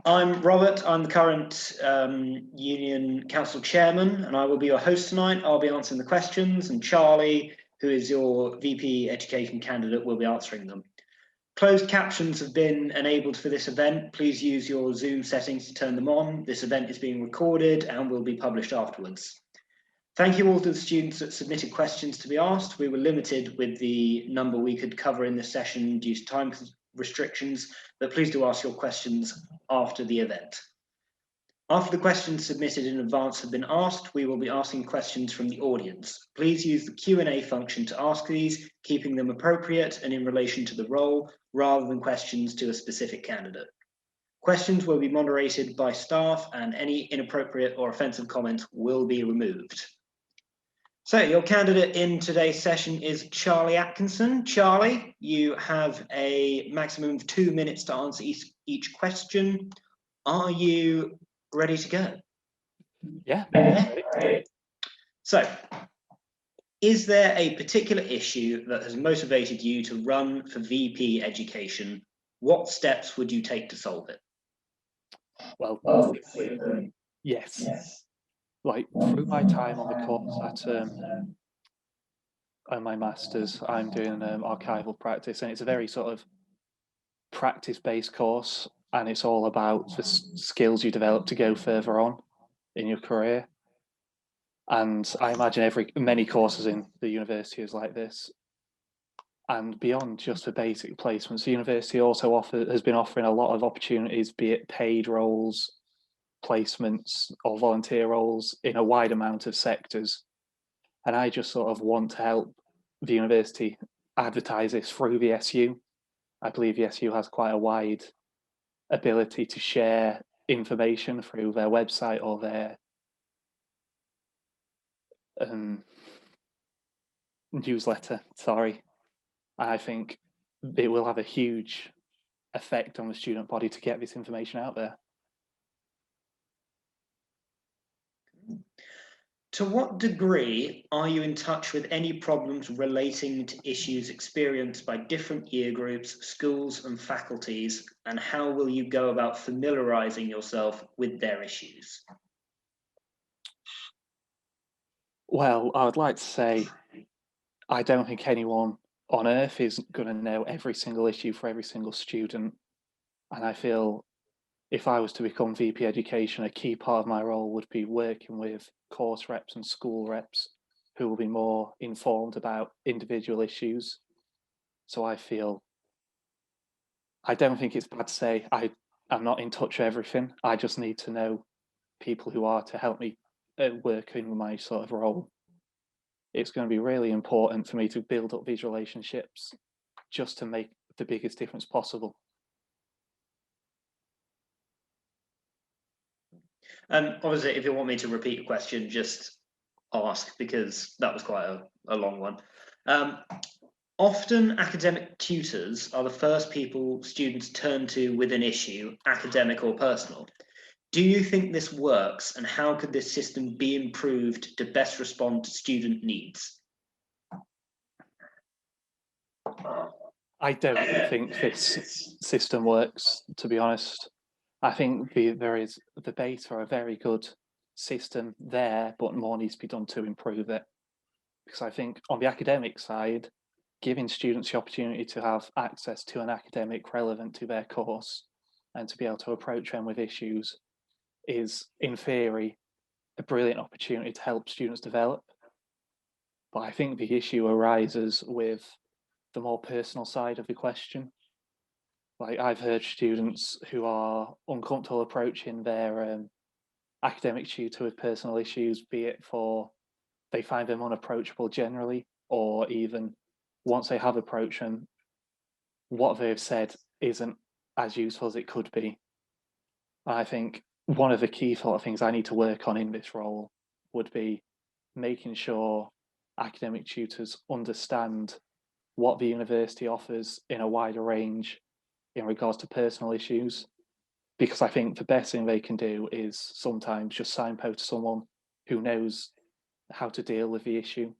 I'm Robert. I'm the current Union Council Chairman, and I will be your host tonight. I'll be answering the questions, and Charlie, who is your VP Education candidate, will be answering them. Closed captions have been enabled for this event. Please use your Zoom settings to turn them on. This event is being recorded and will be published afterwards. Thank you all to the students that submitted questions to be asked. We were limited with the number we could cover in this session due to time restrictions, but please do ask your questions after the event. After the questions submitted in advance have been asked, we will be asking questions from the audience. Please use the Q&A function to ask these, keeping them appropriate and in relation to the role, rather than questions to a specific candidate. Questions will be moderated by staff, and any inappropriate or offensive comments will be removed. So your candidate in today's session is Charlie Atkinson. Charlie, you have a maximum of 2 minutes to answer each question. Are you ready to go? Yeah. So, is there a particular issue that has motivated you to run for VP Education? What steps would you take to solve it? Well, yes. Like through my time on the course at my master's, I'm doing archival practice, and it's a very sort of practice-based course, and it's all about the skills you develop to go further on in your career. And I imagine many courses in the university is like this. And beyond just the basic placements, the university also has been offering a lot of opportunities, be it paid roles, placements, or volunteer roles in a wide amount of sectors. And I just sort of want to help the university advertise this through the SU. I believe the SU has quite a wide ability to share information through their website or their newsletter, sorry. I think it will have a huge effect on the student body to get this information out there. To what degree are you in touch with any problems relating to issues experienced by different year groups, schools, and faculties, and how will you go about familiarizing yourself with their issues? Well, I would like to say I don't think anyone on earth is going to know every single issue for every single student. And I feel if I was to become VP Education, a key part of my role would be working with course reps and school reps who will be more informed about individual issues. So I don't think it's bad to say I'm not in touch with everything. I just need to know people who are to help me work in my sort of role. It's going to be really important for me to build up these relationships just to make the biggest difference possible. Obviously, if you want me to repeat a question, just ask, because that was quite a long one. Often academic tutors are the first people students turn to with an issue, academic or personal. Do you think this works, and how could this system be improved to best respond to student needs? I don't think this system works, to be honest. I think there is the base for a very good system there, but more needs to be done to improve it. Because I think on the academic side, giving students the opportunity to have access to an academic relevant to their course and to be able to approach them with issues is, in theory, a brilliant opportunity to help students develop. But I think the issue arises with the more personal side of the question. Like, I've heard students who are uncomfortable approaching their academic tutor with personal issues, be it they find them unapproachable generally, or even once they have approached them, what they've said isn't as useful as it could be. And I think one of the key sort of things I need to work on in this role would be making sure academic tutors understand what the university offers in a wider range in regards to personal issues, because I think the best thing they can do is sometimes just signpost someone who knows how to deal with the issue.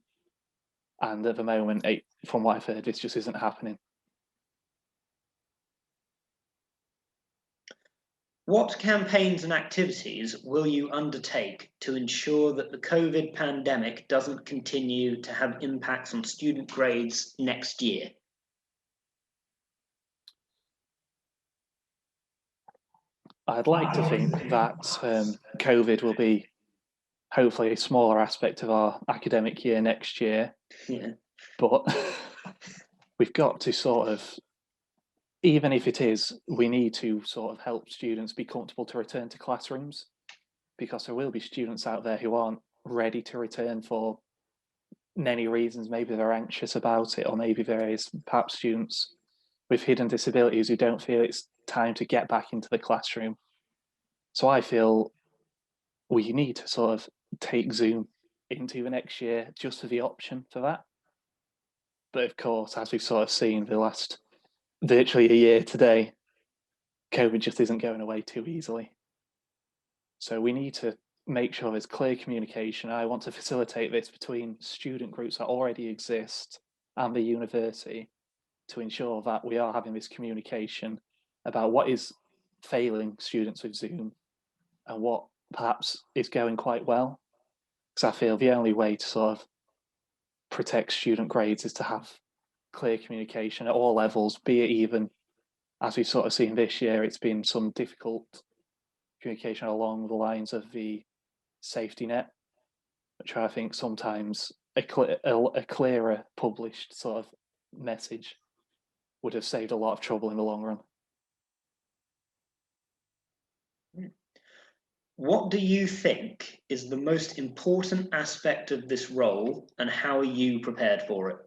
And at the moment, from what I've heard, this just isn't happening. What campaigns and activities will you undertake to ensure that the COVID pandemic doesn't continue to have impacts on student grades next year? I'd like to think that COVID will be hopefully a smaller aspect of our academic year next year. Yeah. But we've got to sort of, even if it is, we need to sort of help students be comfortable to return to classrooms, because there will be students out there who aren't ready to return for many reasons. Maybe they're anxious about it, or maybe there is perhaps students with hidden disabilities who don't feel it's time to get back into the classroom. So I feel we need to sort of take Zoom into the next year just for the option for that. But of course, as we've sort of seen the last virtually a year today, COVID just isn't going away too easily. So we need to make sure there's clear communication. I want to facilitate this between student groups that already exist and the university to ensure that we are having this communication about what is failing students with Zoom and what perhaps is going quite well. Because I feel the only way to sort of protect student grades is to have clear communication at all levels, be it even, as we've sort of seen this year, it's been some difficult communication along the lines of the safety net, which I think sometimes a clearer published sort of message would have saved a lot of trouble in the long run. What do you think is the most important aspect of this role, and how are you prepared for it?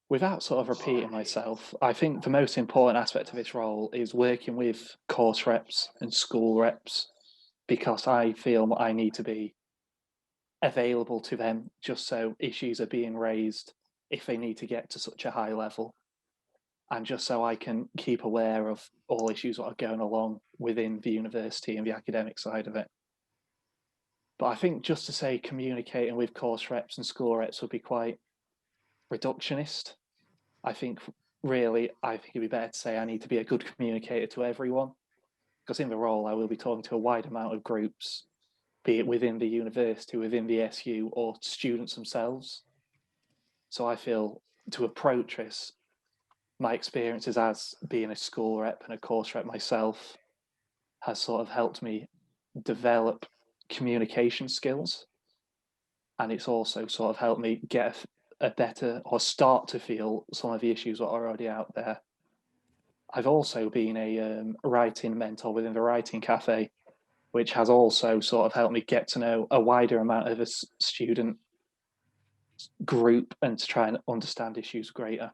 Without sort of repeating myself, I think the most important aspect of this role is working with course reps and school reps, because I feel I need to be available to them just so issues are being raised if they need to get to such a high level, and just so I can keep aware of all issues that are going along within the university and the academic side of it. But I think just to say communicating with course reps and school reps would be quite reductionist. I think it'd be better to say I need to be a good communicator to everyone, because in the role I will be talking to a wide amount of groups, be it within the university, within the SU, or students themselves. So I feel to approach this, my experiences as being a school rep and a course rep myself has sort of helped me develop communication skills. And it's also sort of helped me get a better, or start to feel some of the issues that are already out there. I've also been a writing mentor within the Writing Cafe, which has also sort of helped me get to know a wider amount of a student group and to try and understand issues greater.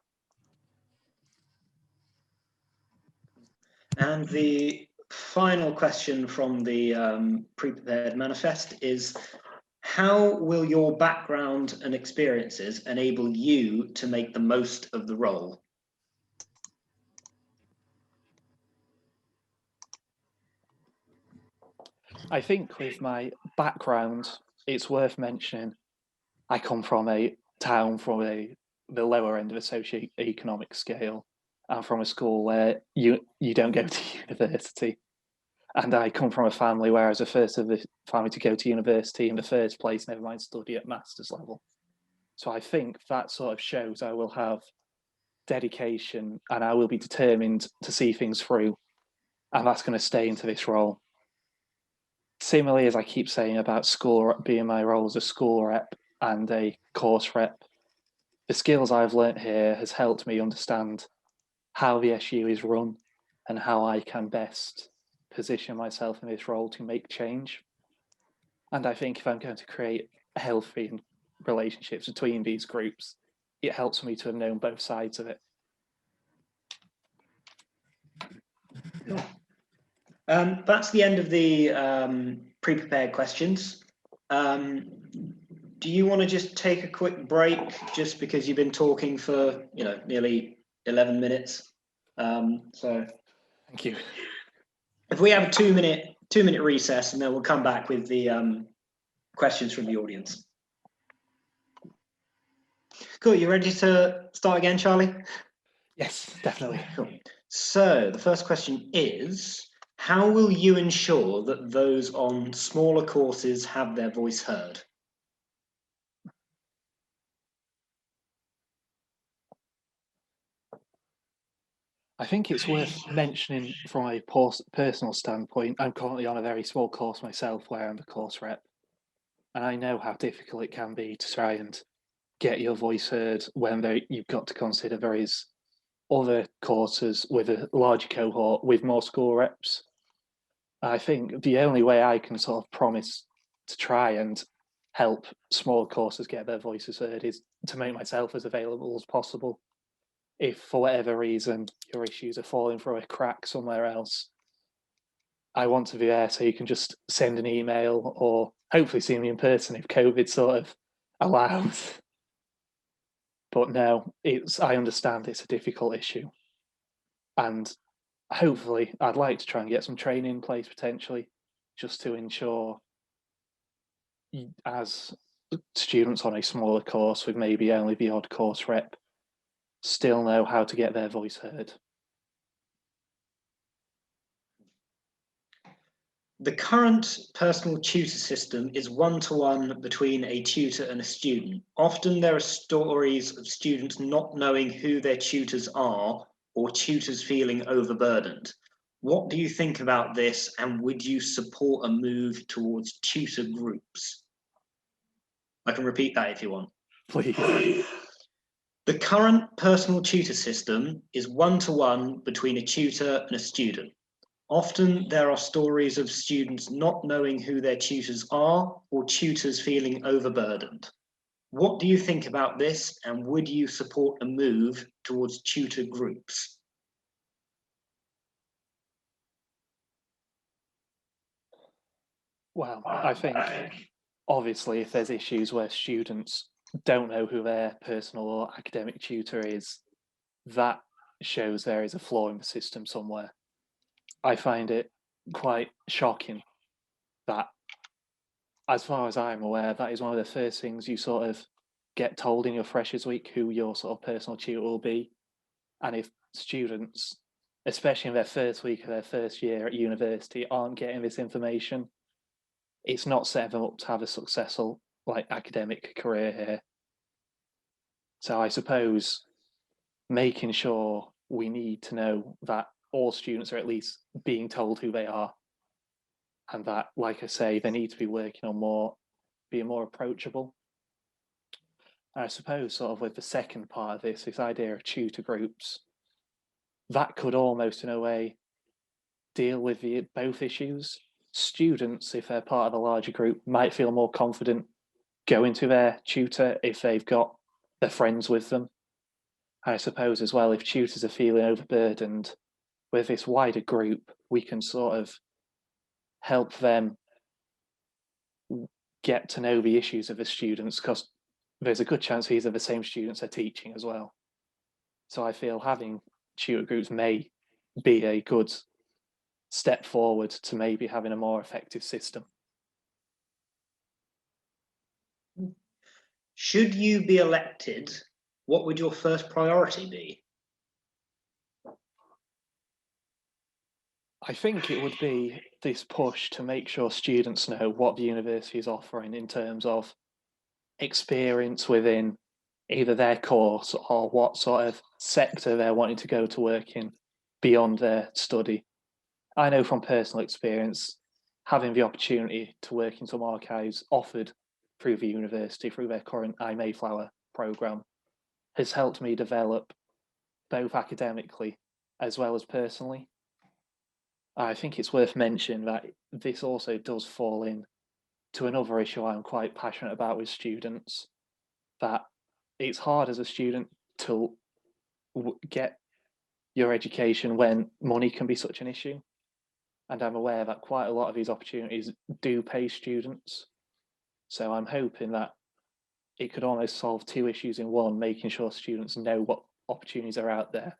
And the final question from the pre-prepared manifest is, how will your background and experiences enable you to make the most of the role? I think with my background, it's worth mentioning I come from a town from the lower end of the socio-economic scale, and from a school where you don't go to university. And I come from a family where I was the first of the family to go to university in the first place, never mind study at master's level. So I think that sort of shows I will have dedication and I will be determined to see things through. And that's going to stay into this role. Similarly, as I keep saying about school being my role as a school rep and a course rep, the skills I've learnt here has helped me understand how the SU is run and how I can best position myself in this role to make change. And I think if I'm going to create healthy relationships between these groups, it helps me to have known both sides of it. Cool. That's the end of the pre-prepared questions. Do you want to just take a quick break, just because you've been talking for nearly 11 minutes? So thank you. If we have a two-minute recess, and then we'll come back with the questions from the audience. Cool. You ready to start again, Charlie? Yes, definitely. Cool. So the first question is, how will you ensure that those on smaller courses have their voice heard? I think it's worth mentioning from a personal standpoint. I'm currently on a very small course myself where I'm the course rep, and I know how difficult it can be to try and get your voice heard when you've got to consider there is other courses with a larger cohort with more school reps. I think the only way I can sort of promise to try and help small courses get their voices heard is to make myself as available as possible. If for whatever reason your issues are falling through a crack somewhere else, I want to be there so you can just send an email or hopefully see me in person if COVID sort of allows. But no, I understand it's a difficult issue. And hopefully I'd like to try and get some training in place potentially just to ensure as students on a smaller course with maybe only the odd course rep still know how to get their voice heard. The current personal tutor system is one-to-one between a tutor and a student. Often there are stories of students not knowing who their tutors are or tutors feeling overburdened. What do you think about this, and would you support a move towards tutor groups? I can repeat that if you want. Please. The current personal tutor system is one-to-one between a tutor and a student. Often there are stories of students not knowing who their tutors are or tutors feeling overburdened. What do you think about this, and would you support a move towards tutor groups? Well, I think obviously if there's issues where students don't know who their personal or academic tutor is, that shows there is a flaw in the system somewhere. I find it quite shocking that, as far as I'm aware, that is one of the first things you sort of get told in your freshers week who your sort of personal tutor will be. And if students, especially in their first week of their first year at university, aren't getting this information, it's not setting them up to have a successful academic career here. So I suppose making sure we need to know that all students are at least being told who they are, and that, like I say, they need to be working on being more approachable. And I suppose sort of with the second part of this idea of tutor groups, that could almost in a way deal with both issues. Students, if they're part of a larger group, might feel more confident going to their tutor if they've got their friends with them. And I suppose as well, if tutors are feeling overburdened with this wider group, we can sort of help them get to know the issues of the students, because there's a good chance these are the same students they're teaching as well. So I feel having tutor groups may be a good step forward to maybe having a more effective system. Should you be elected, what would your first priority be? I think it would be this push to make sure students know what the university is offering in terms of experience within either their course or what sort of sector they're wanting to go to work in beyond their study. I know from personal experience, having the opportunity to work in some archives offered through the university, through their current Mayflower programme, has helped me develop both academically as well as personally. I think it's worth mentioning that this also does fall in to another issue I'm quite passionate about with students, that it's hard as a student to get your education when money can be such an issue. And I'm aware that quite a lot of these opportunities do pay students. So I'm hoping that it could almost solve two issues in one, making sure students know what opportunities are out there.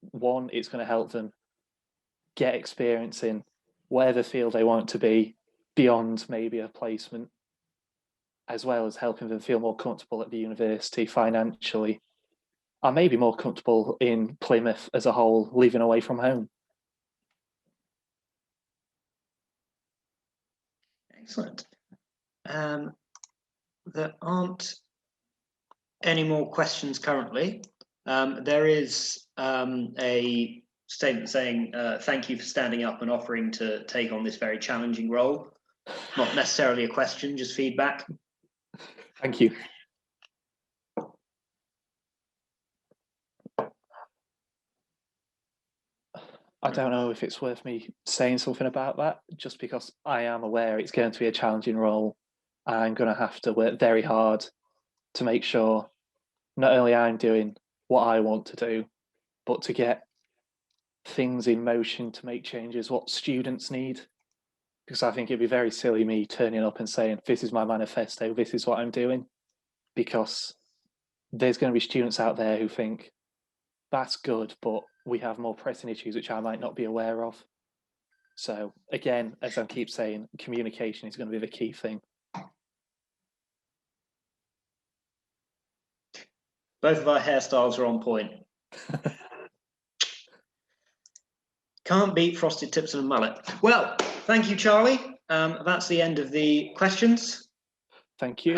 One, it's going to help them get experience in whatever field they want to be beyond maybe a placement, as well as helping them feel more comfortable at the university financially. I may be more comfortable in Plymouth as a whole, living away from home. Excellent. There aren't any more questions currently. There is a statement saying, thank you for standing up and offering to take on this very challenging role. Not necessarily a question, just feedback. Thank you. I don't know if it's worth me saying something about that, just because I am aware it's going to be a challenging role. I'm going to have to work very hard to make sure not only I'm doing what I want to do, but to get things in motion to make changes what students need. Because I think it'd be very silly me turning up and saying, this is my manifesto, this is what I'm doing. Because there's going to be students out there who think, that's good, but we have more pressing issues which I might not be aware of. So again, as I keep saying, communication is going to be the key thing. Both of our hairstyles are on point. Can't beat frosted tips and a mullet. Well, thank you, Charlie. That's the end of the questions. Thank you.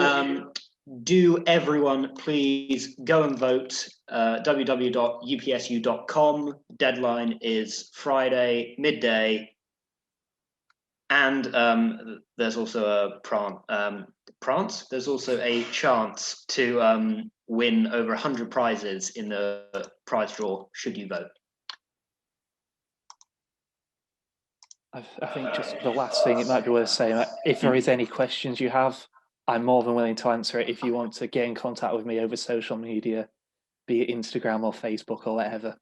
Do everyone please go and vote, www.upsu.com. Deadline is Friday, midday. And there's also a there's also a chance to win over 100 prizes in the prize draw, should you vote. I think just the last thing, it might be worth saying that if there is any questions you have, I'm more than willing to answer it. If you want to get in contact with me over social media, be it Instagram or Facebook or whatever,